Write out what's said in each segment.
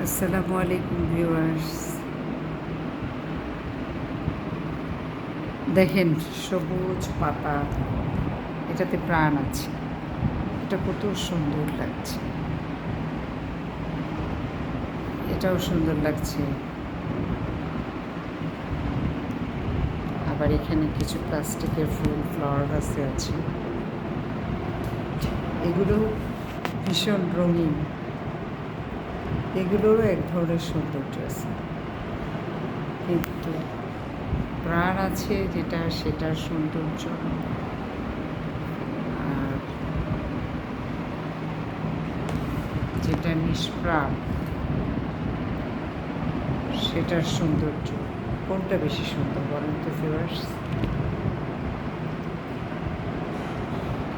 আসসালামু আলাইকুম ভিউয়ার্স। দেখেন সবুজ পাতা, এটাতে প্রাণ আছে। এটা কত সুন্দর লাগছে, এটাও সুন্দর লাগছে। আবার এখানে কিছু প্লাস্টিকের ফুল ফ্লাওয়ার গাছে আছে, এগুলো ভীষণ রঙিন, এগুলোরও এক ধরনের সৌন্দর্য আছে, কিন্তু প্রাণ আছে যেটা, সেটার সৌন্দর্য আর যেটা নিষ্প্রাণ সেটার সৌন্দর্য, কোনটা বেশি সুন্দর বলেন তো ভিউয়ার্স?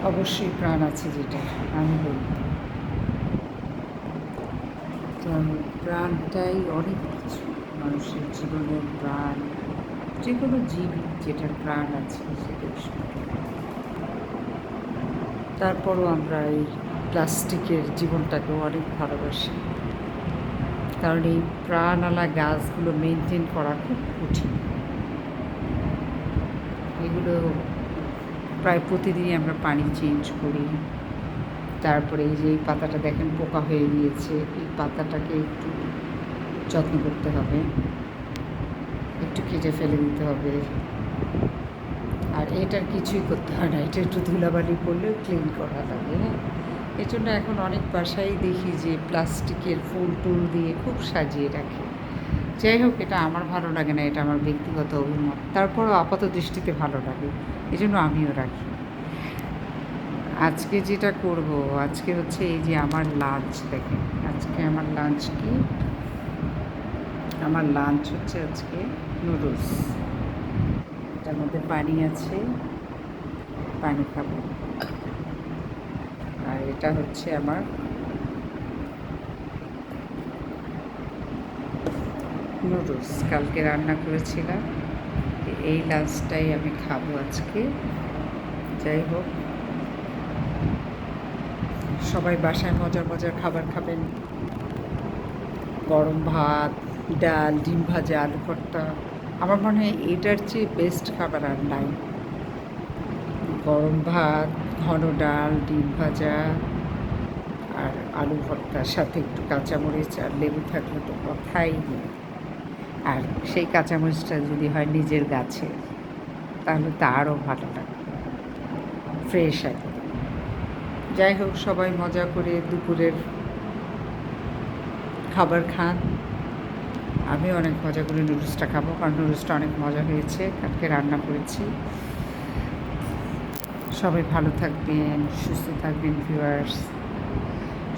অবশ্যই প্রাণ আছে যেটা, আমি বলব। কারণ প্রাণটাই অনেক কিছু, মানুষের জীবনের প্রাণ, যে কোনো জীব যেটার প্রাণ আছে সেটাই সুন্দর। তারপরও আমরা এই প্লাস্টিকের জীবনটাকেও অনেক ভালোবাসি, কারণ এই প্রাণওয়ালা গাছগুলো মেনটেন করা খুব কঠিন। এগুলো প্রায় প্রতিদিনই আমরা পানি চেঞ্জ করি। তারপরে এই যে এই পাতাটা দেখেন পোকা হয়ে গিয়েছে, এই পাতাটাকে একটু যত্ন করতে হবে, একটু কেটে ফেলে দিতে হবে। আর এটার কিছুই করতে হয় না, এটা একটু ধুলাবালি করলে ক্লিন করা লাগে। হ্যাঁ, এই জন্য এখন অনেক বাসায় দেখি যে প্লাস্টিকের ফুল টুল দিয়ে খুব সাজিয়ে রাখে। যাই হোক, এটা আমার ভালো লাগে না, এটা আমার ব্যক্তিগত অভিমত। তারপরও আপাত দৃষ্টিতে ভালো লাগে, এই জন্য আমিও রাখি। আজকে যেটা করব, আজকে হচ্ছে এই যে আমার লাঞ্চ দেখেন, আজকে আমার লাঞ্চ কি, আমার লাঞ্চ হচ্ছে আজকে নুডলস। এটার মধ্যে পানি আছে, পানি খাবো। আর এটা হচ্ছে আমার নুডলস, কালকে রান্না করেছিলাম, এই লাঞ্চটাই আমি খাবো আজকে। যাই হোক, সবাই বাসায় মজার মজার খাবার খাবেন, গরম ভাত, ডাল, ডিম ভাজা, আলু ভর্তা। আমার মনে হয় এটার চেয়ে বেস্ট খাবার আর নাই। গরম ভাত, ঘন ডাল, ডিম ভাজা আর আলু ভর্তার সাথে একটু কাঁচামরিচ আর লেবু থাকলে তো কথাই নেই। আর সেই কাঁচামরিচটা যদি হয় নিজের গাছে, তাহলে তো আরও ভালো লাগে, ফ্রেশ একদম। যাই হোক, সবাই মজা করে দুপুরের খাবার খান। আমি অনেক মজা করে নুডলসটা খাবো, কারণ নুডলসটা অনেক মজা হয়েছে, কালকে রান্না করেছি। সবাই ভালো থাকবেন, সুস্থ থাকবেন ভিউয়ার্স।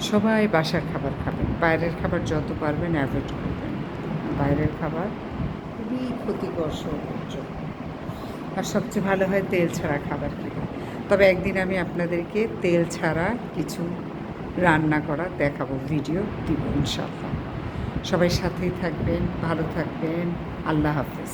সবাই বাসার খাবার খাবেন, বাইরের খাবার যত পারবেন অ্যাভয়েড করবেন। বাইরের খাবার খুবই ক্ষতিকর শরীরের জন্য, আর সবচেয়ে ভালো হয় তেল ছাড়া খাবার খেলে। তবে একদিন আমি আপনাদেরকে তেল ছাড়া কিছু রান্না করা দেখাবো, ভিডিও দিব ইনশাআল্লাহ। সবাই সাথেই থাকবেন, ভালো থাকবেন। আল্লাহ হাফেজ।